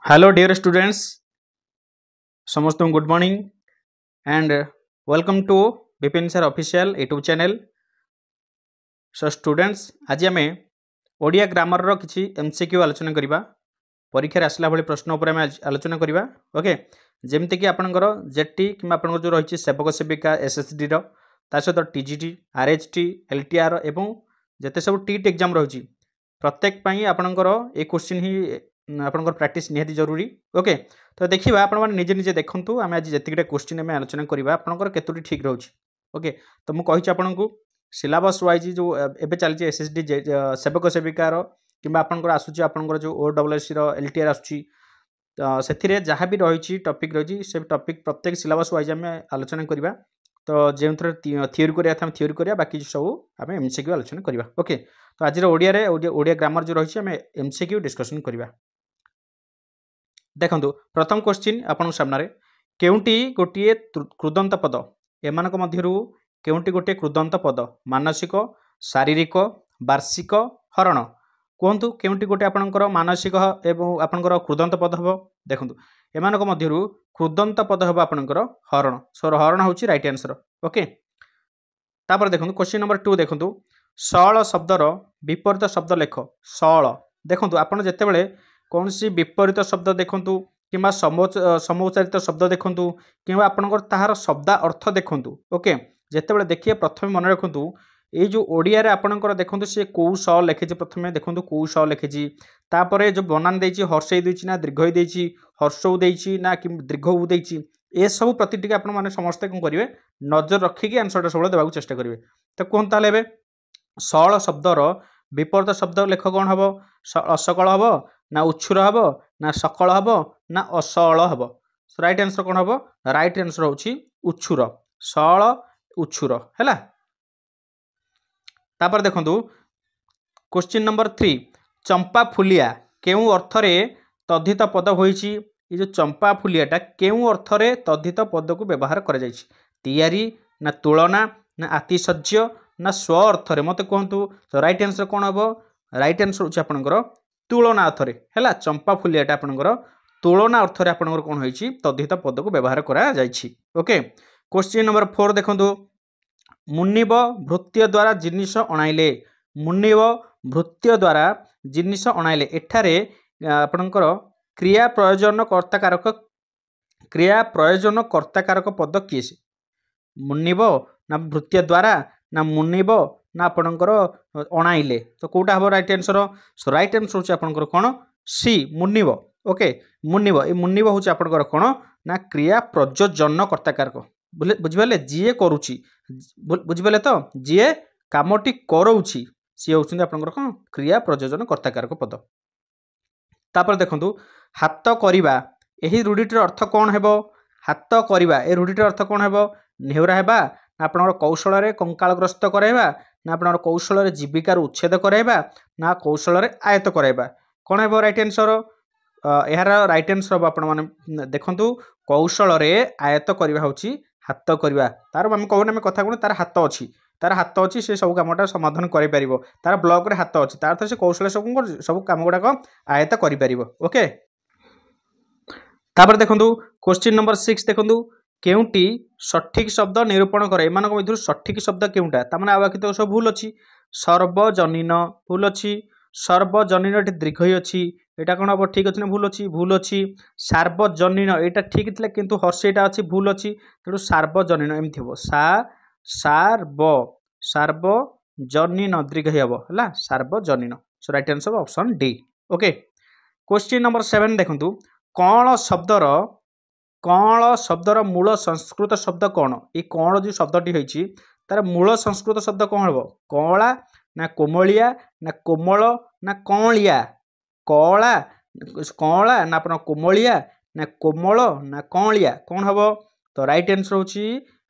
Hello, dear students. समस्त good morning and welcome to Vipin sir official YouTube channel. So students, आज आम Odia grammar रो किछि MCQ आलोचना करिबा. परीक्षा आसला भली प्रश्न उपर आम आलोचना करिबा. ओके, जेमति कि आपनकर जेटी कि आपनकर जो रहिछि सेवक सेविका एसएसडी रो ता सहित टीजीटी आरएचटी एलटीआर एवं जेते सब टीट एग्जाम रहिछि प्रत्येक पई आपनकर ए क्वेश्चन ही आपनकर प्रैक्टिस निहाती जरूरी. ओके, तो देखिबा आपण माने निजे निजे देखंतु आमे आज जेतिकटा क्वेश्चन आमे आलोचना करिबा आपनकर केतोटी ठीक रहउछि. ओके, तो मु कहिछि आपनकु सिलेबस वाइज जो एबे चलछि एसएसडी सेवक सेविका रो किबा आपनकर आसुछि आपनकर जो ओडब्ल्यूएससी रो एलटीआर आसुछि ସେଥିରେ ଯାହା ବି ରହିଛି ଟପିକ୍ ରହିଛି ସେ ଟପିକ୍ ପ୍ରତ୍ୟେକ ସିଲାବସ୍ ୱାଇଜ୍ ଆମେ ଆଲୋଚନା କରିବା. ତ ଯେଉଁଥିରେ ଥିଓରି କରିବା ଆମେ ଥିଓରି କରିବା, ବାକି ସବୁ ଆମେ ଏମସିକ୍ୟୁ ଆଲୋଚନା କରିବା. ଓକେ, ତ ଆଜିର ଓଡ଼ିଆରେ ଓଡ଼ିଆ ଗ୍ରାମର ଯେଉଁ ରହିଛି ଆମେ ଏମସିକ୍ୟୁ ଡିସ୍କସନ୍ କରିବା. ଦେଖନ୍ତୁ, ପ୍ରଥମ କ୍ୱେଶ୍ଚିନ୍ ଆପଣଙ୍କ ସାମ୍ନାରେ, କେଉଁଟି ଗୋଟିଏ କୃଦନ୍ତ ପଦ? ଏମାନଙ୍କ ମଧ୍ୟରୁ କେଉଁଟି ଗୋଟିଏ କୃଦନ୍ତ ପଦ? ମାନସିକ, ଶାରୀରିକ, ବାର୍ଷିକ, ହରଣ. କୁହନ୍ତୁ କେଉଁଟି ଗୋଟିଏ ଆପଣଙ୍କର ମାନସିକ ଏବଂ ଆପଣଙ୍କର କୃଦନ୍ତ ପଦ ହେବ? ଦେଖନ୍ତୁ, ଏମାନଙ୍କ ମଧ୍ୟରୁ କୃଦନ୍ତ ପଦ ହେବ ଆପଣଙ୍କର ହରଣ. ସୋ ହରଣ ହେଉଛି ରାଇଟ୍ ଆନ୍ସର. ଓକେ, ତାପରେ ଦେଖନ୍ତୁ କ୍ୱେଶ୍ଚିନ୍ ନମ୍ବର 2 ଦେଖନ୍ତୁ, ସଳ ଶବ୍ଦର ବିପରୀତ ଶବ୍ଦ ଲେଖ. ସଳ, ଦେଖନ୍ତୁ ଆପଣ ଯେତେବେଳେ କୌଣସି ବିପରୀତ ଶବ୍ଦ ଦେଖନ୍ତୁ କିମ୍ବା ସମଉଚ୍ଚାରିତ ଶବ୍ଦ ଦେଖନ୍ତୁ କିମ୍ବା ଆପଣଙ୍କର ତାହାର ଶବ୍ଦ ଅର୍ଥ ଦେଖନ୍ତୁ. ଓକେ, ଯେତେବେଳେ ଦେଖିବେ ପ୍ରଥମେ ମନେ ରଖନ୍ତୁ এই যে ওড়িয়ারে আপনার দেখুন সে কেউ স লেখিছে, প্রথমে দেখুন কেউ স লেখিছি, তাপরে যে বনান দিয়েছি হর্ষই দিয়েছি না দীর্ঘই দিয়েছি, হর্ষউ দিয়েছি না দীর্ঘউ দিয়েছি, এসব প্রতি টিকে আপনার মানে সমস্তে কম করবে নজর রক্ষিকি আনসরটা সবুলে দেওয়া চেষ্টা করবে. তো কোন তাহলে এবে সল শব্দর বিপরীত শব্দ লেখ কোণ হব? অসকল হব না উচ্ছুর হব না সকল হব না অসল হব? রাইট আনসর কোণ হব? রাইট আনসর হচ্ছে উচ্ছুর. সল উচ্ছুর হেলা. तापर देखंतु क्वेश्चन नंबर 3, चंपा फुलिया केउ अर्थरे तद्धित पद होईची? ये जो चंपा फुलियाटा केउ अर्थरे तद्धित पद को व्यवहार करा जाईची? तैयारी ना तुलना ना आतिशज्य ना स्व अर्थरे? मते कहंतु. तो राइट आंसर कोन हबो? राइट आंसर होची आपनकर तुलना अर्थरे हैला. चंपा फुलियाटा आपनकर तुलना अर्थरे आपनकर कोन होईची? तद्धित पद को व्यवहार करा जाईची. ओके, क्वेश्चन नंबर 4 देखंतु, मुनिब भृत्य द्वारा जिनिष अणाइले. मुनिब भृत्य द्वारा जिनिष अणाइले एठारे आपणकर क्रिया प्रयोजन कर्ताकारक पद किए से? मुनिब ना भृत्य द्वारा ना मुनिब ना आपणकर अणाइले? तो कोटा हम राइट आंसर? सो राइट आंसर होची आपणकर कोन? सी, मुनिब. ओके, मुनिब. ए मुनिब होची आपणकर कोन ना क्रिया प्रयोजन कर्ताकारक. बुझिपारे जीए करुची, बुझिपारे तो जीए कामटी करोची सी होउछन आपनकर कोन? क्रिया प्रयोजन कर्ताकारक पद. तापर देखंतु, हाथ करिबा एही रूढ़ीटर अर्थ कोन हेबो? हाथ करिबा ए रूढ़ीटर अर्थ कोन हेबो? नेहुरा हेबा ना आपनकर कौशल रे कंकालग्रस्त कराइबा ना आपनकर कौशल रे जीविकार उच्छेद कराइबा ना कौशल रे आयत कराइबा? कोन हेबो राइट आंसर? एहार राइट आंसर हम आपण माने देखंतु कौशल रे आयत करिबा होची हाथ करिबा. तार हम कहूना आम कथा कोन तार हाथ अछि, तार हाथ अछि से सब कामटा समाधान करि परिबो, तार ब्लॉक रे हाथ अछि, तार से कौशल सब काम गुडा को आयत करि परिबो. ओके, तापर देखंतु क्वेश्चन नंबर 6 देखंतु, केउंटी सठिक शब्द निरूपण करे? एमानक मध्यरु सठिक शब्द केउंटा? ता माने आबाकी तो सब भूल अछि. सर्वजनीन भूल अछि, सर्वजनीन एठी दीर्घई अछि, एटा कोन अब ठीक अछि ना भूल अछि? भूल अछि. सार्वजनीन एटा ठीक थिला किंतु हर्षेटा अछि, भूल अछि. तेणु सार्वजनीन एमथि हो सार्वजनीन दीर्घई हबो हला, सार्वजनीन. So right answer option D. Okay, question number 7 देखंतु, कण शब्दर मूल संस्कृत शब्द कौन? ये कण जो शब्दटी होइछि तार मूल संस्कृत शब्द कौन हबो? कला ना कोमलिया ना कोमल ना कलिया? कला कला ना अपन कोमलिया ना कोमल ना कलिया? कौन हबो? तो राइट आंसर होची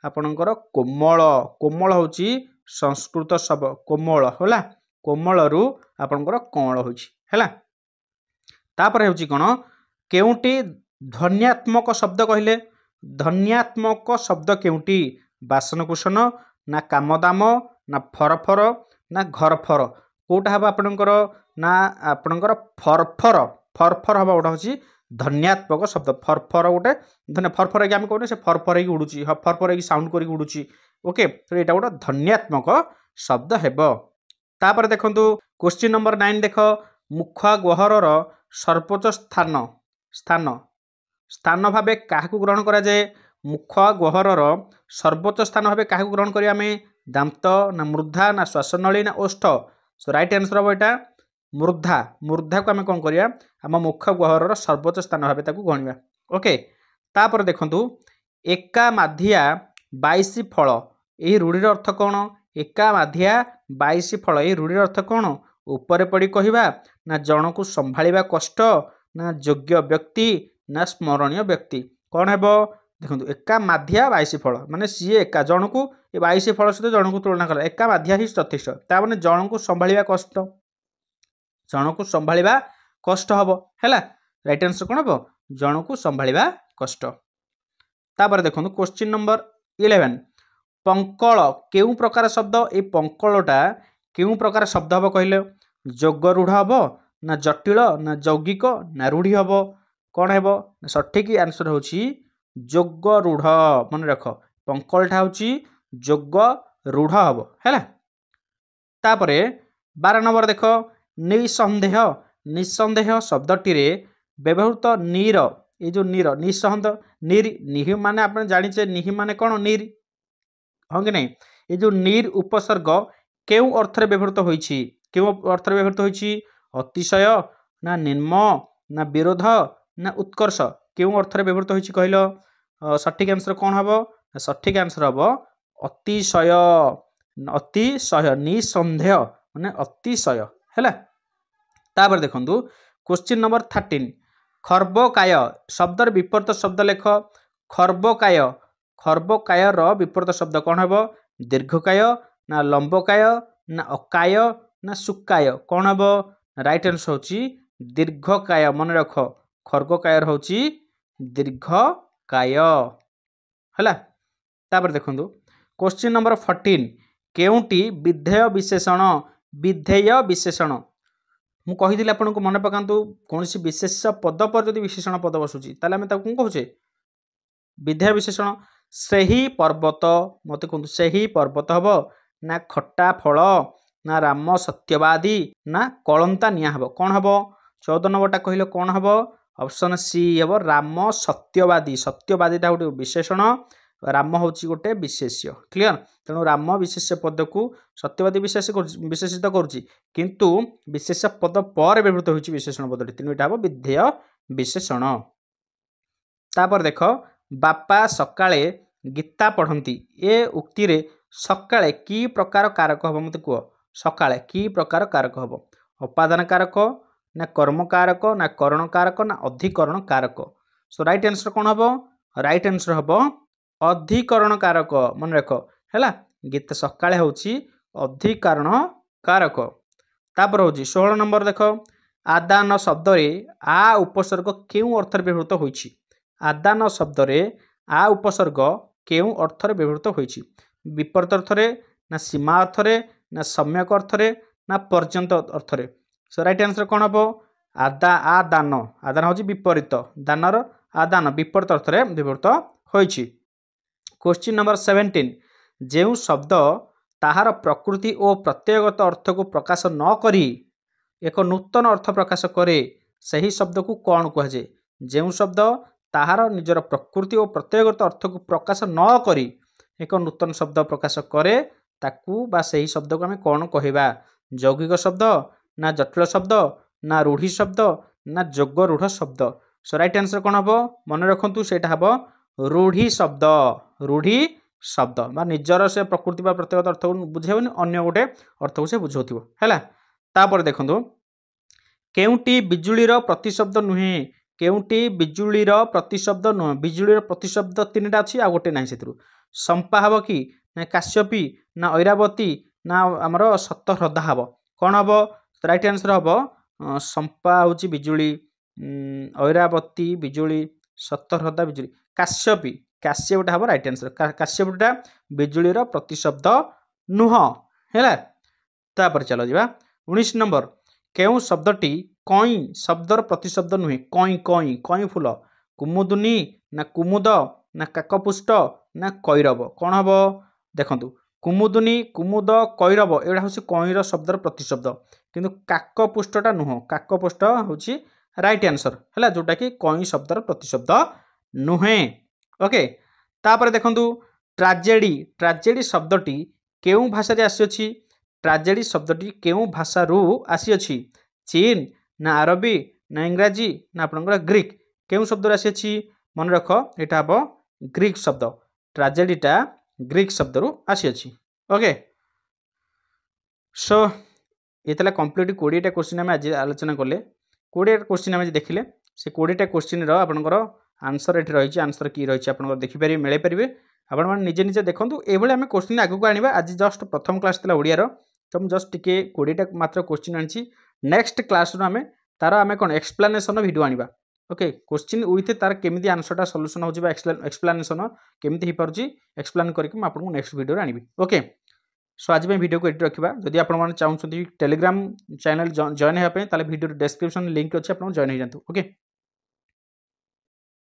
आपनकर कोमल. कोमल होची संस्कृत शब्द कोमल होला. कोमल रु आपनकर कण होची हैला. तापर होची कोन? केउंटी ध्वन्यात्मक शब्द कहले? ध्वन्यात्मक शब्द केउंटी? बासनकुसन ना कामदाम ना फरफर ना घरफर? कोटा हबा आपनकर? ना आपनकर फरफर. फरफर हबा ओटा होची धन्यात्मक शब्द फरफर गोटे धन्य फरफर आम कहने से फरफर उड़ूची फरफर साउंड कर उड़ूची ओके तो यहाँ गोटे धन्यात्मक शब्द हेब तापर देखो क्वेश्चन नंबर 9 देख मुख गहर सर्वोच्च स्थान स्थान स्थान भाव क्या ग्रहण करा जाए मुख गहर सर्वोच्च स्थान भाव क्या ग्रहण करिया आमे दांत ना मूर्धा ना श्वासनली ना ओष्ठ सो राइट आंसर हम यहाँ मूर्धा मूर्धा को आम कौन करिया आम मुख गहर सर्वोच्च स्थान भाव ताकू गणिबा ओके तापर देखंतु एका माधिया 22 फल यही रूढ़ीर अर्थ कौन एका माधिया 22 फल यही रूढ़ीर अर्थ कौन ऊपर पड़ी कहवा ना जन को संभाळिबा कष्ट ना योग्य व्यक्ति ना स्मरणीय व्यक्ति कौन हेब देखो एका माधिया 22 फल माने सीए एका जन को 22 फल सहित जन को तुलना कला एका माधिया ही यथेष्ट ताने जन को संभाळिबा कष्ट जन को संभाळिबा कष्ट हम है राइट आंसर कौन हम जन को संभाळिबा कष्ट तापर देखो क्वेश्चन नंबर 11 पंकल केउ प्रकार शब्द ये पंकलटा केउ प्रकार शब्द हम कहले जोग रूढ़ हम ना जटिल ना यौगिक ना रूढ़ी हम कौन है सठिक आंसर हूँ जोग रूढ़ मन रख पंकलटा हूँ जोग रूढ़ हम है तापर 12 नंबर देख निसंदेह निसंदेह शब्दटी व्यवहृत नीर ये जो नीर निसंदेह नीर निहि माने आप जानिचे निहि माने कौन नीर हाँ कि नहीं ये जो नीर उपसर्ग केउ अर्थ व्यवहृत होइछि केउ अर्थ व्यवहृत होइछि अतिशय ना निम्न ना विरोध ना उत्कर्ष केउ अर्थ व्यवहृत होइछि कहलो सठिक आंसर कौन हम सठिक आंसर हम अतिशय अतिशय निसंदेह माने अतिशय है तापर देखंतु क्वेश्चन नंबर 13 खर्बकाय शब्दर विपरीत शब्द लेख खर्बकाय खर्बकाय विपरीत शब्द कौन हम दीर्घकाय ना लंबकाय ना अकाय ना सुकाय कौन हम राइट आंसर होची दीर्घकाय मन रख खर्गकाय होची दीर्घकाय है तापर देखो क्वेश्चन नंबर 14 केउटी विधेय विशेषण मु कही आपको मन पकातु कौन विशेष पद पर जब विशेषण पद बसुची ताले आमे ताकू कहूचे विधेय विशेषण सही पर्वत मत कहतु सही पर्वत हम ना खट्टा फल ना राम सत्यवादी ना कलंता निया हम कौन हम 14 नंबरटा कहले कौन हम ऑप्शन सी हम राम सत्यवादी सत्यवादीटा गोटे विशेषण राम हूँ गोटे विशेष्य क्लियर तेणु राम विशेष्य पद को सत्यवादी विशेषित करुच्ची किंतु विशेष पद पर व्यवहृत होती विशेषण पदटी तेणु यहाँ हम विधेय विशेषण तापर देख बापा सकाळे गीता पढ़ती ए उक्ति रे सकाळे की प्रकार कारक हम मत कह सकाळे की प्रकार कारक हम उपादान कारक ना कर्म कारक ना करण कारक ना अधिकरण कारक सो राइट आंसर कौन हम राइट आंसर हम अधिकरण कारक मन रख है गीत सकाळे हूँ अधिकरण कारक तापर हूँ 16 नंबर देख आदान शब्द रे आ उपसर्ग क्यों अर्थ व्यवहृत होइछि आदान शब्द रे आ उपसर्ग क्यों अर्थ व्यवहृत होइछि विपरीत अर्थ रे ना सीमा अर्थ रे ना सम्यक अर्थ रे ना पर्यंत अर्थ रे सो राइट आंसर कौन हम आदान आदान हूँ विपरीत दानर आदान विपरीत अर्थ रे व्यवहृत होइछि क्वेश्चन नंबर 17 जो शब्द ताहार प्रकृति और प्रत्ययगत अर्थ को प्रकाश न करी एक नूतन अर्थ प्रकाश करे सही शब्द को कौन कहुए जो शब्द ताहार निजर प्रकृति और प्रत्ययगत अर्थ को प्रकाश न करी एक नूतन शब्द प्रकाश करे ताकू बा सही शब्द को आम कौन कहवा यौगिक शब्द ना जटिल शब्द ना रूढ़ी शब्द ना जोग रूढ़ शब्द सो राइट आंसर कौन हम मन रखु से रूढ़ी शब्द बा निजर से प्रकृति बा प्रत्येक अर्थ को बुझेबनी अन्य गोटे अर्थ को से बुझाउथिबो हैला तापर देखंतु केउटी बिजुलीर प्रतिशब्द नुहे केउटी बिजुलीर प्रतिशब्द नुहे बिजुलीर प्रतिशब्द तीनटा अछि आ गोटे नाही सेतरु संपा हबो कि ना काश्यपी ना ऐरावती ना हमर सतहृदा हबो कोन हबो राइट आंसर हबो संपा होची बिजुली ऐरावती बिजुली सतहृदा बिजुली काश्यपी काश्यपटा हम राइट आंसर काश्यपटा बिजुलीर प्रतिशब्द नुह है तापर चलो जा 19 नंबर କେଉଁ ଶବ୍ଦଟି କଇଁ ଶବ୍ଦର ପ୍ରତିଶବ୍ଦ ନୁହେଁ? କଇଁ କଇଁ କଇଁ ଫୁଲ, କୁମୁଦୁନି ନା କୁମୁଦ ନା କାକପୁଷ୍ଟ ନା କୈରବ, କ'ଣ ହବ? ଦେଖନ୍ତୁ କୁମୁଦୁନି, କୁମୁଦ, କୈରବ ଏଗୁଡ଼ା ହେଉଛି କଇଁର ଶବ୍ଦର ପ୍ରତିଶବ୍ଦ, କିନ୍ତୁ କାକପୁଷ୍ଟଟା ନୁହଁ। କାକପୁଷ୍ଟ ହେଉଛି ରାଇଟ୍ ଆନ୍ସର ହେଲା, ଯେଉଁଟାକି କଇଁ ଶବ୍ଦର ପ୍ରତିଶବ୍ଦ ନୁହେଁ। ଓକେ, ତାପରେ ଦେଖନ୍ତୁ ଟ୍ରାଜେଡି। ଟ୍ରାଜେଡି ଶବ୍ଦଟି କେଉଁ ଭାଷାରେ ଆସିଅଛି? ଟ୍ରାଜେଡି ଶବ୍ଦଟି କେଉଁ ଭାଷାରୁ ଆସିଅଛି? ଚୀନ ନା ଆରବୀ ନା ଇଂରାଜୀ ନା ଆପଣଙ୍କର ଗ୍ରୀକ୍, କେଉଁ ଶବ୍ଦରୁ ଆସିଅଛି? ମନେ ରଖ ଏଇଟା ହେବ ଗ୍ରୀକ୍ ଶବ୍ଦ। ଟ୍ରାଜେଡିଟା ଗ୍ରୀକ୍ ଶବ୍ଦରୁ ଆସିଅଛି। ଓକେ, ସୋ ये था कम्प्लीट 20टा क्वेश्चन आम आज आलोचना कले। 20टा क्वेश्चन आम देखिले से 20टा क्वेश्चन आपंकर आंसर ये रही आंसर की रही आप देखिपारे मिले पारे आपण निजे निजे देखूँ ये आम क्वेश्चन आगू आने आज जस्ट प्रथम क्लास था ओडियार तो मुझे जस्ट टे 20टा मात्र क्वेश्चन आनी नेक्स्ट क्लास आम तार आम कौन एक्सप्लानेसन वीडियो आनिबा। ओके, क्वेश्चन विथ तार केमी आंसरटा सल्यूशन हो एक्सप्लानेसन केमी हो पार्टी एक्सप्लेन करके आपको नेक्स्ट वीडियो आनी। ओके, सो आज वीडियो को ये रखा। जदि आप चाहते टेलीग्राम चैनल जॉइन होगापी भिडियो डिस्क्रिप्शन लिंक अच्छे आप जॉइन हो जातु। ओके।